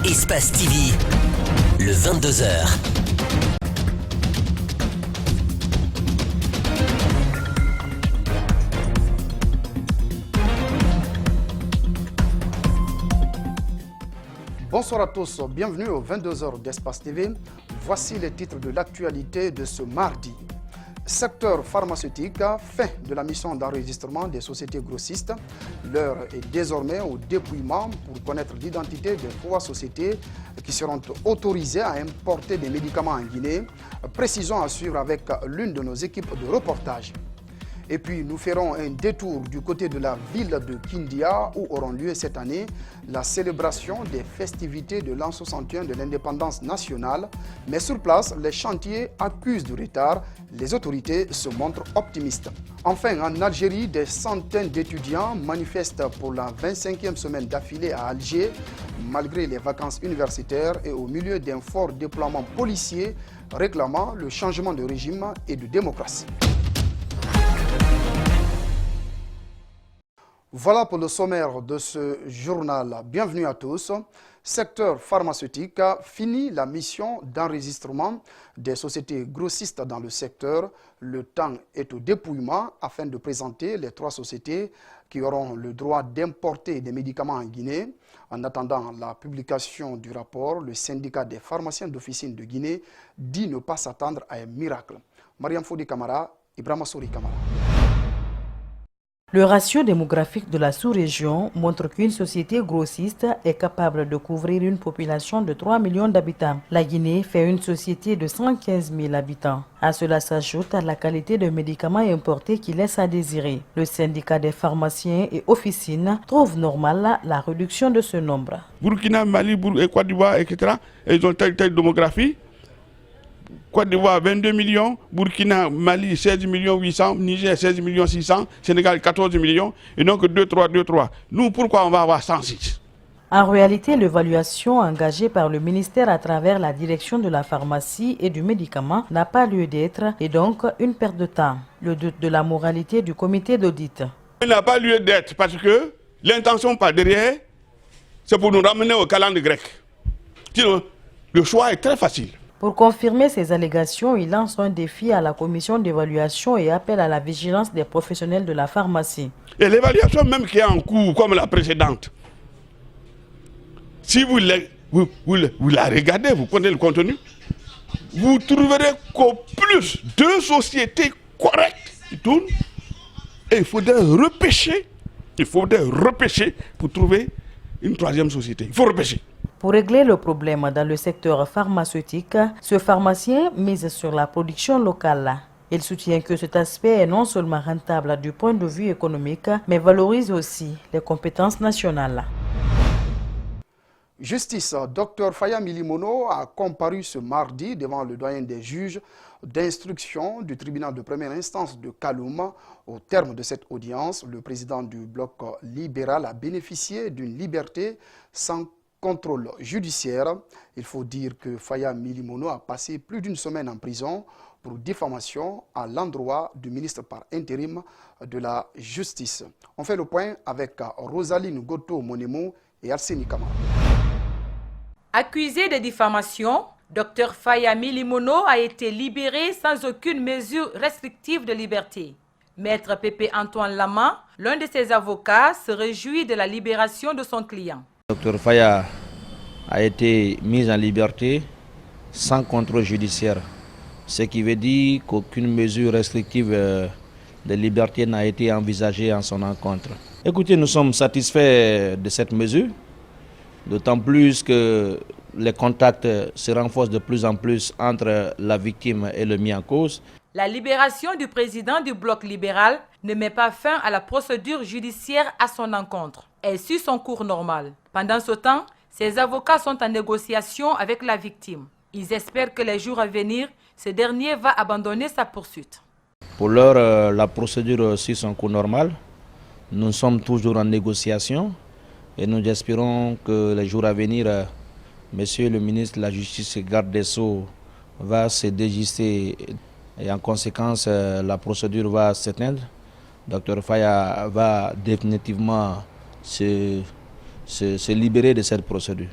Espace TV, le 22h. Bonsoir à tous, bienvenue aux 22h d'Espace TV. Voici les titres de l'actualité de ce mardi. Secteur pharmaceutique, fin de la mission d'enregistrement des sociétés grossistes. L'heure est désormais au dépouillement pour connaître l'identité des 3 sociétés qui seront autorisées à importer des médicaments en Guinée. Précision à suivre avec l'une de nos équipes de reportage. Et puis nous ferons un détour du côté de la ville de Kindia où auront lieu cette année la célébration des festivités de l'an 61 de l'indépendance nationale. Mais sur place, les chantiers accusent du retard. Les autorités se montrent optimistes. Enfin, en Algérie, des centaines d'étudiants manifestent pour la 25e semaine d'affilée à Alger, malgré les vacances universitaires et au milieu d'un fort déploiement policier réclamant le changement de régime et de démocratie. Voilà pour le sommaire de ce journal. Bienvenue à tous. Secteur pharmaceutique finit la mission d'enregistrement des sociétés grossistes dans le secteur. Le temps est au dépouillement afin de présenter les 3 sociétés qui auront le droit d'importer des médicaments en Guinée. En attendant la publication du rapport, le syndicat des pharmaciens d'officine de Guinée dit ne pas s'attendre à un miracle. Mariam Fodi Kamara, Ibrahima Souri Kamara. Le ratio démographique de la sous-région montre qu'une société grossiste est capable de couvrir une population de 3 millions d'habitants. La Guinée fait une société de 115 000 habitants. À cela s'ajoute la qualité de médicaments importés qui laisse à désirer. Le syndicat des pharmaciens et officines trouve normale la réduction de ce nombre. Burkina, Mali, Côte d'Ivoire, etc. Ils ont telle démographie. Côte d'Ivoire 22 millions, Burkina, Mali 16 millions 800, Niger 16 millions 600, Sénégal 14 millions, et donc 2-3. Nous, pourquoi on va avoir 106? En réalité, l'évaluation engagée par le ministère à travers la direction de la pharmacie et du médicament n'a pas lieu d'être et donc une perte de temps. Le doute de la moralité du comité d'audit. Il n'a pas lieu d'être parce que l'intention par derrière, c'est pour nous ramener au calendrier grec. Sinon, le choix est très facile. Pour confirmer ces allégations, il lance un défi à la commission d'évaluation et appelle à la vigilance des professionnels de la pharmacie. Et l'évaluation même qui est en cours, comme la précédente, si vous la regardez, vous connaissez le contenu, vous trouverez qu'au plus 2 sociétés correctes qui tournent, et il faudrait repêcher pour trouver une 3e société. Il faut repêcher. Pour régler le problème dans le secteur pharmaceutique, ce pharmacien mise sur la production locale. Il soutient que cet aspect est non seulement rentable du point de vue économique, mais valorise aussi les compétences nationales. Justice, Dr Faya Milimono a comparu ce mardi devant le doyen des juges d'instruction du tribunal de première instance de Kaloum. Au terme de cette audience, le président du bloc libéral a bénéficié d'une liberté sans contrôle judiciaire. Il faut dire que Faya Milimono a passé plus d'1 semaine en prison pour diffamation à l'endroit du ministre par intérim de la Justice. On fait le point avec Rosaline Goto-Monemo et Arseni Kamara. Accusé de diffamation, Dr Faya Milimono a été libéré sans aucune mesure restrictive de liberté. Maître Pépé Antoine Lama, l'un de ses avocats, se réjouit de la libération de son client. Dr Faya a été mis en liberté sans contrôle judiciaire, ce qui veut dire qu'aucune mesure restrictive de liberté n'a été envisagée en son encontre. Écoutez, nous sommes satisfaits de cette mesure, d'autant plus que les contacts se renforcent de plus en plus entre la victime et le mis en cause. La libération du président du bloc libéral ne met pas fin à la procédure judiciaire à son encontre. Elle suit son cours normal. Pendant ce temps, ses avocats sont en négociation avec la victime. Ils espèrent que les jours à venir, ce dernier va abandonner sa poursuite. Pour l'heure, la procédure suit son cours normal. Nous sommes toujours en négociation et nous espérons que les jours à venir, Monsieur le ministre de la Justice et garde des Sceaux va se désister et en conséquence, la procédure va s'éteindre. Dr Faya va définitivement se libérer de cette procédure.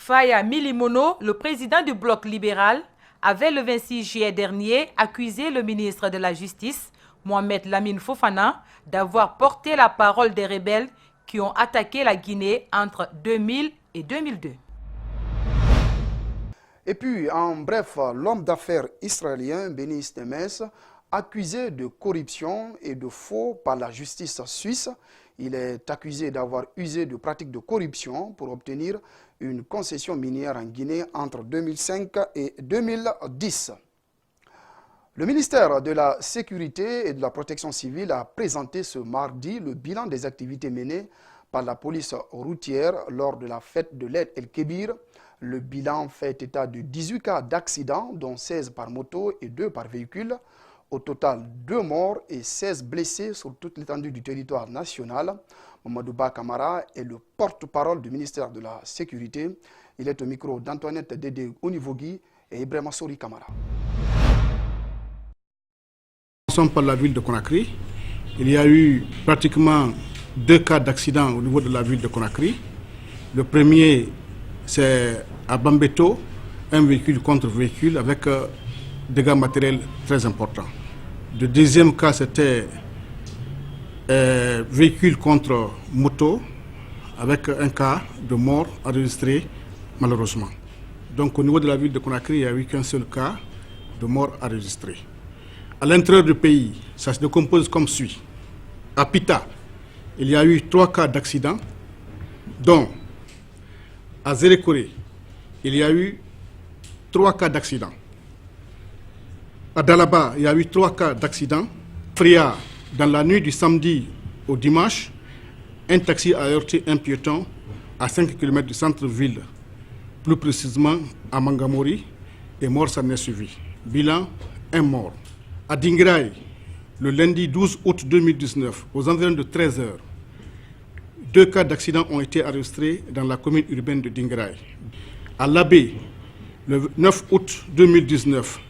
Faya Milimono, le président du bloc libéral, avait le 26 juillet dernier accusé le ministre de la Justice, Mohamed Lamine Fofana, d'avoir porté la parole des rebelles qui ont attaqué la Guinée entre 2000 et 2002. Et puis, en bref, l'homme d'affaires israélien Benny Stemes, accusé de corruption et de faux par la justice suisse, il est accusé d'avoir usé de pratiques de corruption pour obtenir une concession minière en Guinée entre 2005 et 2010. Le ministère de la Sécurité et de la Protection civile a présenté ce mardi le bilan des activités menées par la police routière lors de la fête de l'Eid el-Kébir. Le bilan fait état de 18 cas d'accidents, dont 16 par moto et 2 par véhicule. Au total, 2 morts et 16 blessés sur toute l'étendue du territoire national. Mamadou Ba Kamara est le porte-parole du ministère de la Sécurité. Il est au micro d'Antoinette Dédé Ounivogui et Ibrahima Sori Kamara. Par la ville de Conakry, il y a eu pratiquement 2 cas d'accident au niveau de la ville de Conakry. Le premier, c'est à Bambeto, un véhicule contre véhicule avec dégâts matériels très importants. Le deuxième cas, c'était véhicule contre moto avec un cas de mort enregistré malheureusement. Donc au niveau de la ville de Conakry, il n'y a eu qu'un seul cas de mort enregistré. À l'intérieur du pays, ça se décompose comme suit. À Pita, il y a eu 3 cas d'accident, dont à Zérékoré, il y a eu 3 cas d'accident. À Dalaba, il y a eu 3 cas d'accident. Fria, dans la nuit du samedi au dimanche, un taxi a heurté un piéton à 5 km du centre-ville, plus précisément à Mangamori, et mort s'en est suivi. Bilan, 1 mort. À Dingraï, le lundi 12 août 2019, aux environs de 13 h, 2 cas d'accident ont été enregistrés dans la commune urbaine de Dingraï. À Labé, le 9 août 2019,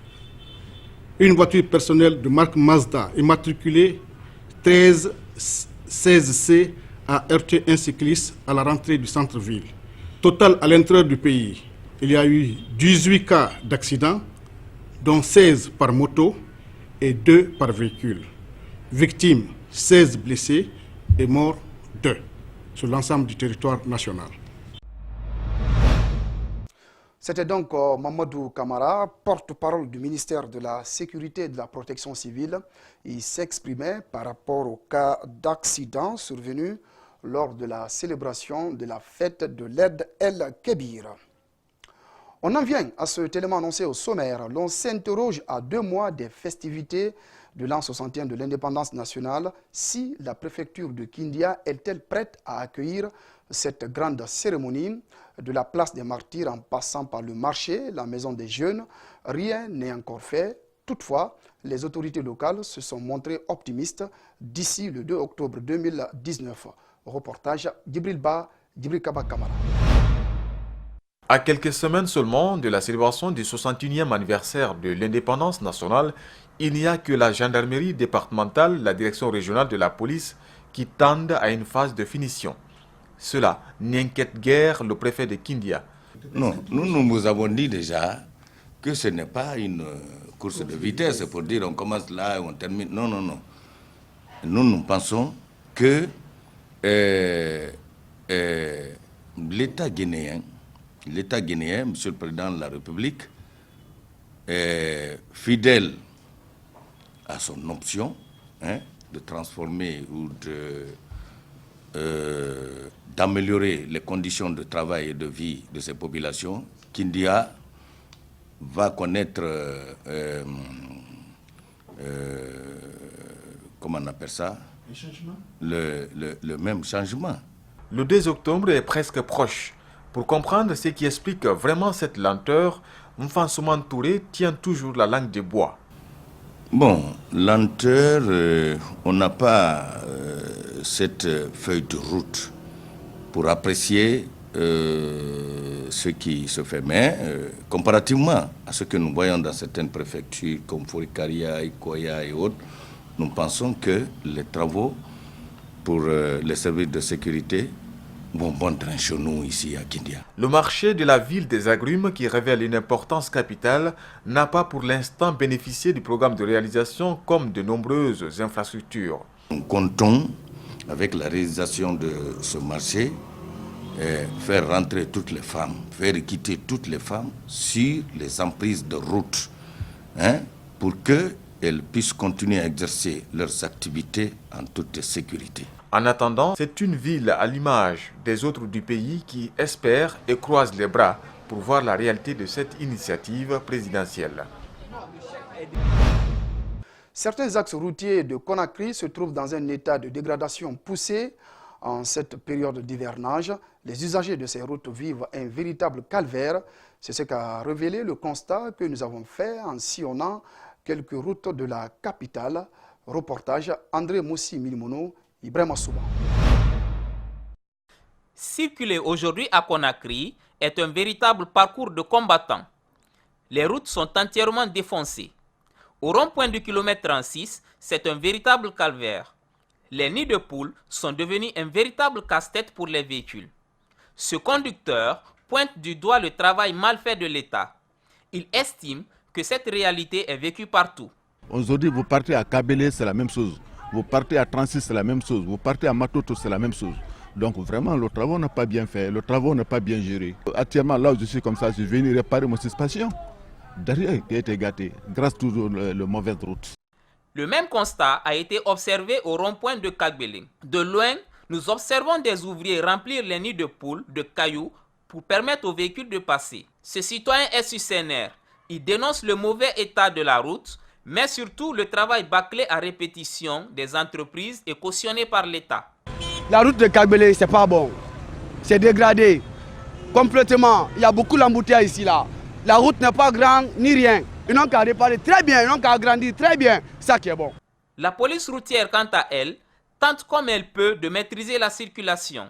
une voiture personnelle de marque Mazda immatriculée 1316C a heurté un cycliste à la rentrée du centre-ville. Total à l'intérieur du pays, il y a eu 18 cas d'accident, dont 16 par moto et 2 par véhicule. Victimes, 16 blessés et morts 2 sur l'ensemble du territoire national. C'était donc Mamadou Kamara, porte-parole du ministère de la Sécurité et de la Protection civile. Il s'exprimait par rapport au cas d'accident survenu lors de la célébration de la fête de l'Eid el-Kébir. On en vient à cet élément annoncé au sommaire. L'on s'interroge à 2 mois des festivités de l'an 61 de l'indépendance nationale si la préfecture de Kindia est-elle prête à accueillir cette grande cérémonie. De la place des martyrs en passant par le marché, la maison des jeunes, rien n'est encore fait. Toutefois, les autorités locales se sont montrées optimistes d'ici le 2 octobre 2019. Reportage Djibril Kaba Kamara. À quelques semaines seulement de la célébration du 61e anniversaire de l'indépendance nationale, il n'y a que la gendarmerie départementale, la direction régionale de la police qui tendent à une phase de finition. Cela n'inquiète guère le préfet de Kindia. Non, nous avons dit déjà que ce n'est pas une course de vitesse pour dire on commence là et on termine. Non, non, non. Nous pensons que l'État guinéen, Monsieur le Président de la République, est fidèle à son option de transformer ou d'améliorer les conditions de travail et de vie de ces populations. Kindia va connaître, comment on appelle ça, le même changement. Le 2 octobre est presque proche. Pour comprendre ce qui explique vraiment cette lenteur, Mfansoumane Touré tient toujours la langue de bois. Bon, lenteur, on n'a pas cette feuille de route pour apprécier ce qui se fait. Mais comparativement à ce que nous voyons dans certaines préfectures comme Forikaria, Ikoya et autres, nous pensons que les travaux pour les services de sécurité bonbon train chez nous ici à Kindia. Le marché de la ville des agrumes, qui révèle une importance capitale, n'a pas pour l'instant bénéficié du programme de réalisation comme de nombreuses infrastructures. Nous comptons, avec la réalisation de ce marché, faire rentrer toutes les femmes, faire quitter toutes les femmes sur les emprises de route, pour qu'elles puissent continuer à exercer leurs activités en toute sécurité. En attendant, c'est une ville à l'image des autres du pays qui espère et croise les bras pour voir la réalité de cette initiative présidentielle. Certains axes routiers de Conakry se trouvent dans un état de dégradation poussée en cette période d'hivernage. Les usagers de ces routes vivent un véritable calvaire. C'est ce qu'a révélé le constat que nous avons fait en sillonnant quelques routes de la capitale. Reportage André Moussi Milimono, Ibrahima Souba. Circuler aujourd'hui à Conakry est un véritable parcours de combattants. Les routes sont entièrement défoncées. Au rond-point du kilomètre 36, c'est un véritable calvaire. Les nids de poules sont devenus un véritable casse-tête pour les véhicules. Ce conducteur pointe du doigt le travail mal fait de l'État. Il estime que cette réalité est vécue partout. Aujourd'hui, vous partez à Kabélé, c'est la même chose. Vous partez à 36, c'est la même chose. Vous partez à Matoto, c'est la même chose. Donc vraiment, le travail n'est pas bien fait, le travail n'est pas bien géré. Actuellement, là où je suis comme ça, je suis venu réparer mon suspension. Derrière, qui a été gâté, grâce toujours à la mauvaise route. Le même constat a été observé au rond-point de Kagbélé. De loin, nous observons des ouvriers remplir les nids de poules, de cailloux, pour permettre aux véhicules de passer. Ce citoyen est sur ses nerfs. Il dénonce le mauvais état de la route, mais surtout le travail bâclé à répétition des entreprises et cautionné par l'État. La route de Kagbélé, c'est pas bon. C'est dégradé. Complètement. Il y a beaucoup d'embouteillages ici, là. La route n'est pas grande ni rien. Ils n'ont qu'à réparer très bien, ils n'ont qu'à agrandir très bien. C'est ça qui est bon. La police routière, quant à elle, tente comme elle peut de maîtriser la circulation.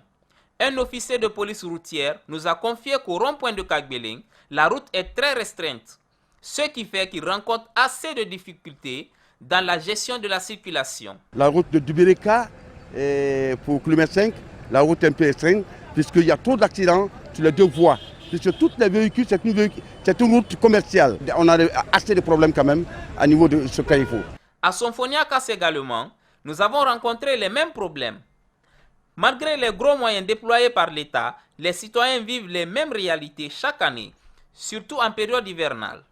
Un officier de police routière nous a confié qu'au rond-point de Kagbélé, la route est très restreinte. Ce qui fait qu'il rencontre assez de difficultés dans la gestion de la circulation. La route de Dubéreka, pour kilomètre 5, la route est un peu restreinte, puisqu'il y a trop d'accidents sur les deux voies. Puisque tous les véhicules, c'est une route commerciale. On a assez de problèmes quand même à niveau de ce qu'il faut. À Sonfoniakas également, nous avons rencontré les mêmes problèmes. Malgré les gros moyens déployés par l'État, les citoyens vivent les mêmes réalités chaque année, surtout en période hivernale.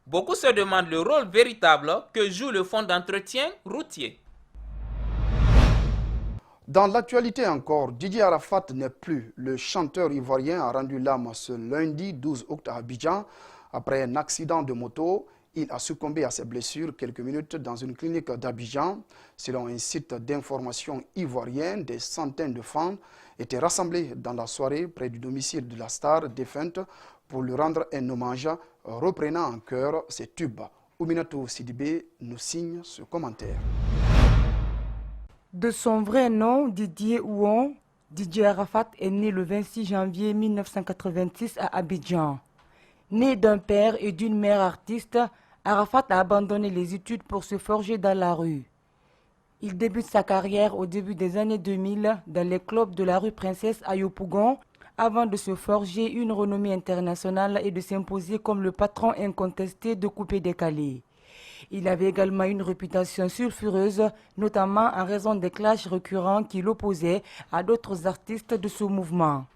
Beaucoup se demandent le rôle véritable que joue le fonds d'entretien routier. Dans l'actualité encore, Didier Arafat n'est plus. Le chanteur ivoirien a rendu l'âme ce lundi 12 août à Abidjan. Après un accident de moto, il a succombé à ses blessures quelques minutes dans une clinique d'Abidjan. Selon un site d'information ivoirien, des centaines de fans étaient rassemblés dans la soirée près du domicile de la star défunte pour lui rendre un hommage, reprenant en chœur ses tubes. Ouminatou Sidibé nous signe ce commentaire. De son vrai nom, Didier Ouon, Didier Arafat est né le 26 janvier 1986 à Abidjan. Né d'un père et d'une mère artiste, Arafat a abandonné les études pour se forger dans la rue. Il débute sa carrière au début des années 2000 dans les clubs de la rue Princesse à Yopougon, avant de se forger une renommée internationale et de s'imposer comme le patron incontesté de coupé-décalé. Il avait également une réputation sulfureuse, notamment en raison des clashs récurrents qui l'opposaient à d'autres artistes de ce mouvement.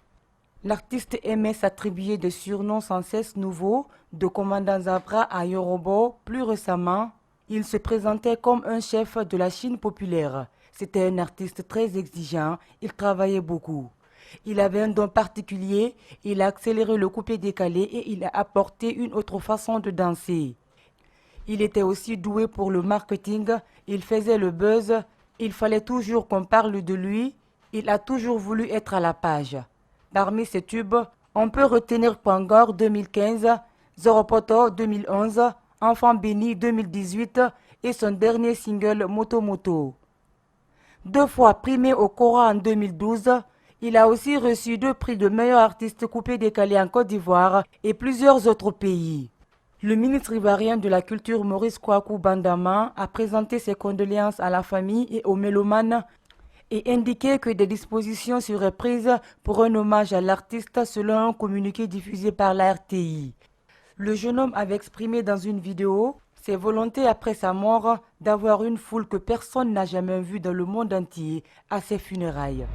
L'artiste aimait s'attribuer des surnoms sans cesse nouveaux, de commandant Zabra à Yorobo. Plus récemment, il se présentait comme un chef de la Chine populaire. C'était un artiste très exigeant, il travaillait beaucoup. Il avait un don particulier, il a accéléré le coupé-décalé et il a apporté une autre façon de danser. Il était aussi doué pour le marketing, il faisait le buzz, il fallait toujours qu'on parle de lui, il a toujours voulu être à la page. Parmi ses tubes, on peut retenir Pangor 2015, Zoropoto 2011, Enfant béni 2018 et son dernier single Moto Moto. 2 fois primé au Cora en 2012, il a aussi reçu 2 prix de meilleur artiste coupé-décalé en Côte d'Ivoire et plusieurs autres pays. Le ministre ivoirien de la Culture Maurice Kouakou Bandama a présenté ses condoléances à la famille et aux mélomanes et indiqué que des dispositions seraient prises pour un hommage à l'artiste selon un communiqué diffusé par la RTI. Le jeune homme avait exprimé dans une vidéo ses volontés après sa mort d'avoir une foule que personne n'a jamais vue dans le monde entier à ses funérailles.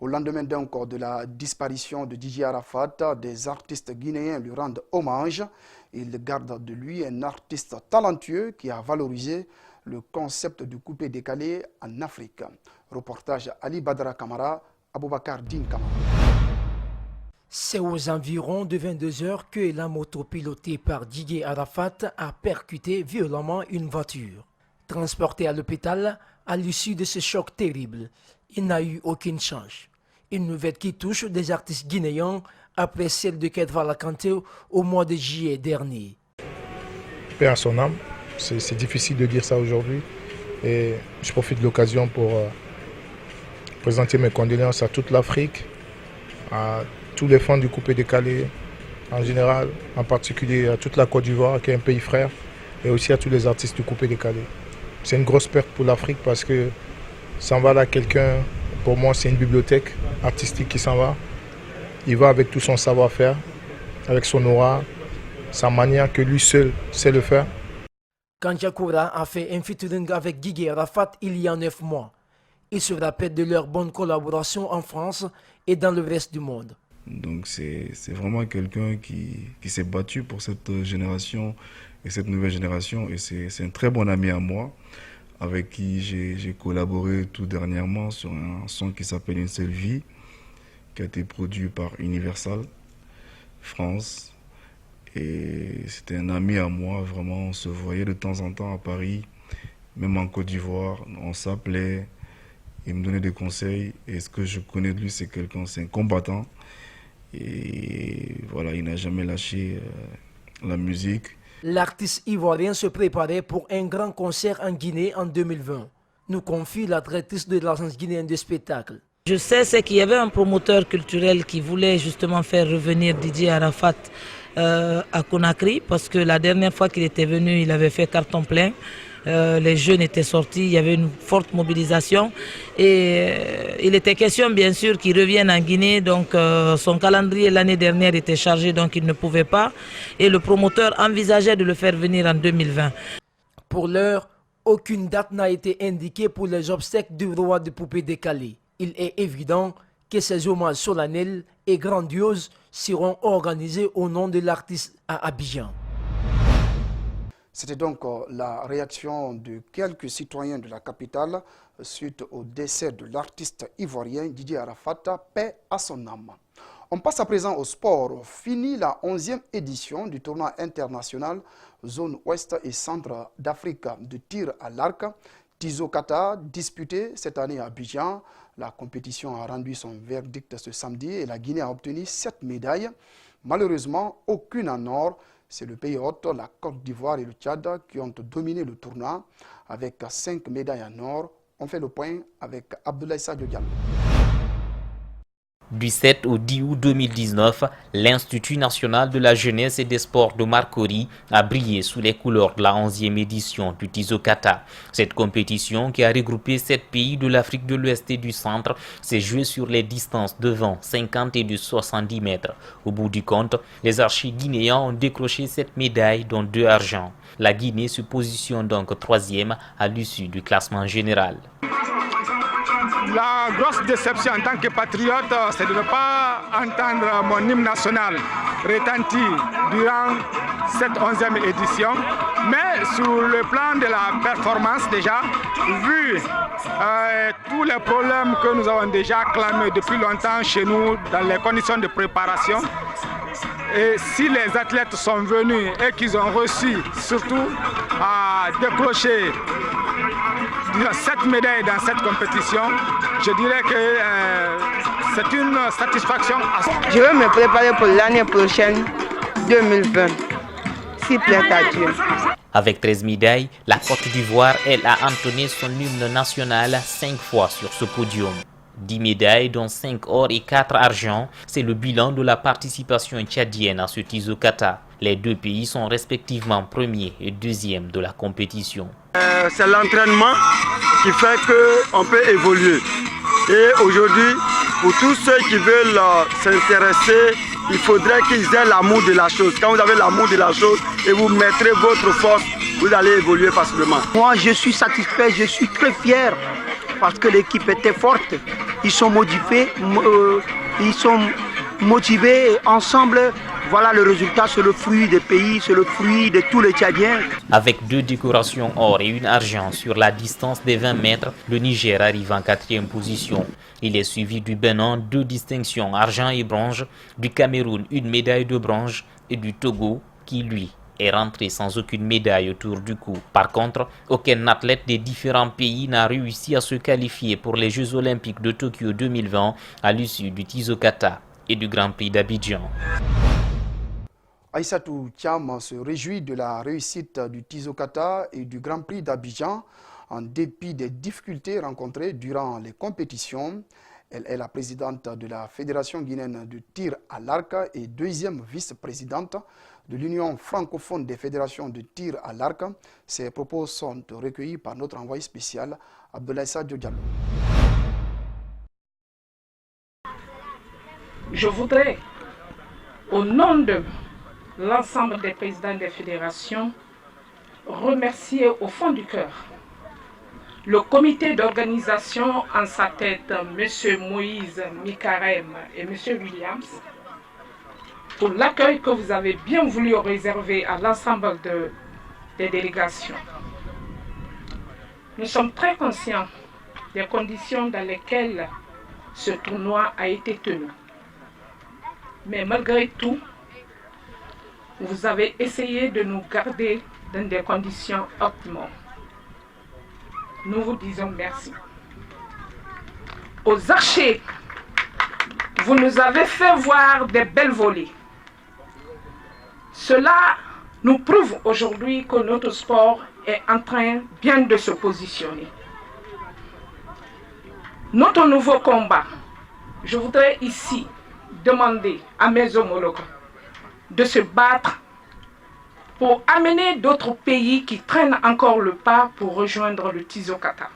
Au lendemain donc de la disparition de Didier Arafat, des artistes guinéens lui rendent hommage. Ils gardent de lui un artiste talentueux qui a valorisé le concept du coupé-décalé en Afrique. Reportage Ali Badra Kamara, Aboubakar Din Kamara. C'est aux environs de 22 heures que la moto pilotée par Didier Arafat a percuté violemment une voiture. Transporté à l'hôpital, à l'issue de ce choc terrible, il n'a eu aucune chance. Une nouvelle qui touche des artistes guinéens après celle de Kedvala Kanté au mois de juillet dernier. Paix à son âme, c'est difficile de dire ça aujourd'hui. Et je profite de l'occasion pour présenter mes condoléances à toute l'Afrique, à tous les fans du coupé-décalé en général, en particulier à toute la Côte d'Ivoire qui est un pays frère, et aussi à tous les artistes du coupé-décalé. C'est une grosse perte pour l'Afrique parce que s'en va là quelqu'un, pour moi c'est une bibliothèque artistique qui s'en va. Il va avec tout son savoir-faire, avec son aura, sa manière que lui seul sait le faire. Kanjakura a fait un featuring avec Didier Arafat il y a 9 mois. Il se rappelle de leur bonne collaboration en France et dans le reste du monde. Donc c'est vraiment quelqu'un qui s'est battu pour cette génération et cette nouvelle génération. Et c'est un très bon ami à moi, avec qui j'ai collaboré tout dernièrement sur un son qui s'appelle Une seule vie, qui a été produit par Universal France. Et c'était un ami à moi, vraiment, on se voyait de temps en temps à Paris, même en Côte d'Ivoire, on s'appelait, il me donnait des conseils. Et ce que je connais de lui, c'est un combattant. Et voilà, il n'a jamais lâché la musique. L'artiste ivoirien se préparait pour un grand concert en Guinée en 2020, nous confie la directrice de l'agence guinéenne de spectacle. Je sais qu'il y avait un promoteur culturel qui voulait justement faire revenir Didier Arafat à Conakry, parce que la dernière fois qu'il était venu, il avait fait carton plein. Les jeunes étaient sortis, il y avait une forte mobilisation et il était question bien sûr qu'il revienne en Guinée, donc son calendrier l'année dernière était chargé, donc il ne pouvait pas, et le promoteur envisageait de le faire venir en 2020. Pour l'heure, aucune date n'a été indiquée pour les obsèques du roi de poupée décalé. Il est évident que ces hommages solennels et grandioses seront organisés au nom de l'artiste à Abidjan. C'était donc la réaction de quelques citoyens de la capitale suite au décès de l'artiste ivoirien Didier Arafat, paix à son âme. On passe à présent au sport. Fini la 11e édition du tournoi international zone ouest et centre d'Afrique de tir à l'arc. Tizo Kata, disputé cette année à Abidjan. La compétition a rendu son verdict ce samedi et la Guinée a obtenu 7 médailles. Malheureusement, aucune en or. C'est le pays hôte, la Côte d'Ivoire et le Tchad qui ont dominé le tournoi avec 5 médailles en or. On fait le point avec Abdoulaye Sadio Diallo. Du 7 au 10 août 2019, l'Institut national de la jeunesse et des sports de Marcory a brillé sous les couleurs de la 11e édition du Tizo Kata. Cette compétition, qui a regroupé 7 pays de l'Afrique de l'Ouest et du Centre, s'est jouée sur les distances de 20, 50 et de 70 mètres. Au bout du compte, les archers guinéens ont décroché 7 médailles, dont 2 argent. La Guinée se positionne donc 3e à l'issue du classement général. La grosse déception en tant que patriote, c'est de ne pas entendre mon hymne national retentir durant cette 11e édition. Mais sur le plan de la performance déjà, vu tous les problèmes que nous avons déjà clamés depuis longtemps chez nous dans les conditions de préparation, et si les athlètes sont venus et qu'ils ont réussi surtout à décrocher 7 médailles dans cette compétition, je dirais que c'est une satisfaction. Je vais me préparer pour l'année prochaine, 2020, s'il plaît à Dieu. Avec 13 médailles, la Côte d'Ivoire, elle, a entonné son hymne national 5 fois sur ce podium. 10 médailles, dont 5 or et 4 argent, c'est le bilan de la participation tchadienne à ce Tizo Kata. Les deux pays sont respectivement premiers et deuxièmes de la compétition. C'est l'entraînement qui fait qu'on peut évoluer. Et aujourd'hui, pour tous ceux qui veulent s'intéresser, il faudrait qu'ils aient l'amour de la chose. Quand vous avez l'amour de la chose et vous mettrez votre force, vous allez évoluer facilement. Moi, je suis satisfait, je suis très fier parce que l'équipe était forte. Ils sont motivés ensemble. Voilà le résultat, c'est le fruit des pays, c'est le fruit de tous les Tchadiens. Avec 2 décorations or et une argent sur la distance des 20 mètres, le Niger arrive en 4e position. Il est suivi du Bénin, 2 distinctions, argent et bronze, du Cameroun, une médaille de bronze et du Togo qui, lui, est rentré sans aucune médaille autour du cou. Par contre, aucun athlète des différents pays n'a réussi à se qualifier pour les Jeux Olympiques de Tokyo 2020 à l'issue du Tizokata et du Grand Prix d'Abidjan. Aïssatou Thiam se réjouit de la réussite du Tizokata et du Grand Prix d'Abidjan en dépit des difficultés rencontrées durant les compétitions. Elle est la présidente de la Fédération guinéenne de tir à l'arc et 2e vice-présidente de l'Union francophone des fédérations de tir à l'arc. Ces propos sont recueillis par notre envoyé spécial, Abdoulaye Sadio Diallo. Je voudrais, au nom de l'ensemble des présidents des fédérations, remercier au fond du cœur le comité d'organisation en sa tête, M. Moïse Mikarem et M. Williams, pour l'accueil que vous avez bien voulu réserver à l'ensemble des délégations. Nous sommes très conscients des conditions dans lesquelles ce tournoi a été tenu. Mais malgré tout, vous avez essayé de nous garder dans des conditions optimales. Nous vous disons merci. Aux archers, vous nous avez fait voir des belles volées. Cela nous prouve aujourd'hui que notre sport est en train bien de se positionner. Notre nouveau combat, je voudrais ici demander à mes homologues de se battre pour amener d'autres pays qui traînent encore le pas pour rejoindre le Tizokata.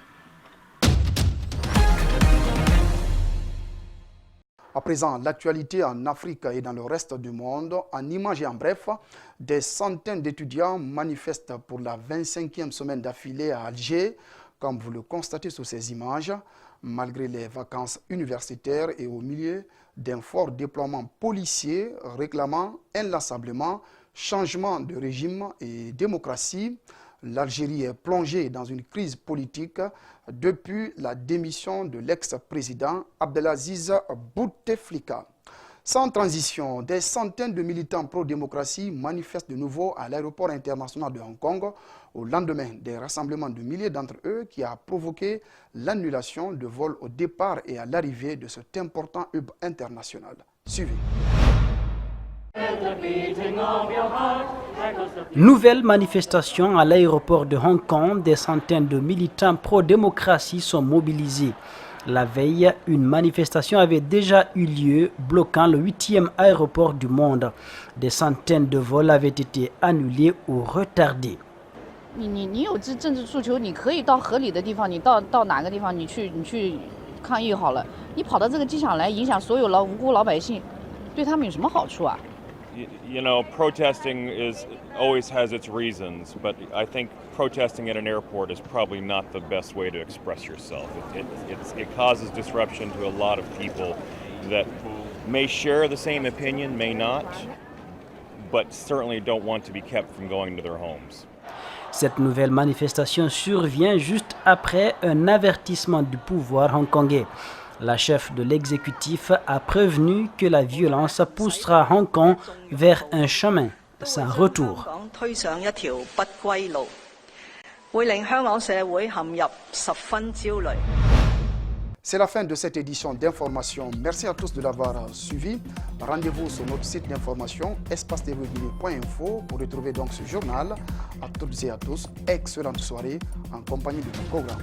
À présent, l'actualité en Afrique et dans le reste du monde, en images et en bref, des centaines d'étudiants manifestent pour la 25e semaine d'affilée à Alger, comme vous le constatez sur ces images, malgré les vacances universitaires et au milieu d'un fort déploiement policier réclamant inlassablement changement de régime et démocratie. L'Algérie est plongée dans une crise politique depuis la démission de l'ex-président Abdelaziz Bouteflika. Sans transition, des centaines de militants pro-démocratie manifestent de nouveau à l'aéroport international de Hong Kong au lendemain des rassemblements de milliers d'entre eux qui a provoqué l'annulation de vols au départ et à l'arrivée de cet important hub international. Suivez. Nouvelle manifestation à l'aéroport de Hong Kong, des centaines de militants pro-démocratie sont mobilisés. La veille, une manifestation avait déjà eu lieu, bloquant le 8e aéroport du monde. Des centaines de vols avaient été annulés ou retardés. 你有政治诉求，你可以到合理的地方，你到哪个地方你去抗议好了。你跑到这个机场来影响所有无辜老百姓，对他们有什么好处啊？ You know, protesting always has its reasons, but I think protesting at an airport is probably not the best way to express yourself. It causes disruption to a lot of people that may share the same opinion, may not, but certainly don't want to be kept from going to their homes. Cette nouvelle manifestation survient juste après un avertissement du pouvoir hongkongais. La chef de l'exécutif a prévenu que la violence poussera Hong Kong vers un chemin sans retour. C'est la fin de cette édition d'information. Merci à tous de l'avoir suivi. Rendez-vous sur notre site d'information espacetvguinée.info pour retrouver donc ce journal. À toutes et à tous, excellente soirée en compagnie de nos programmes.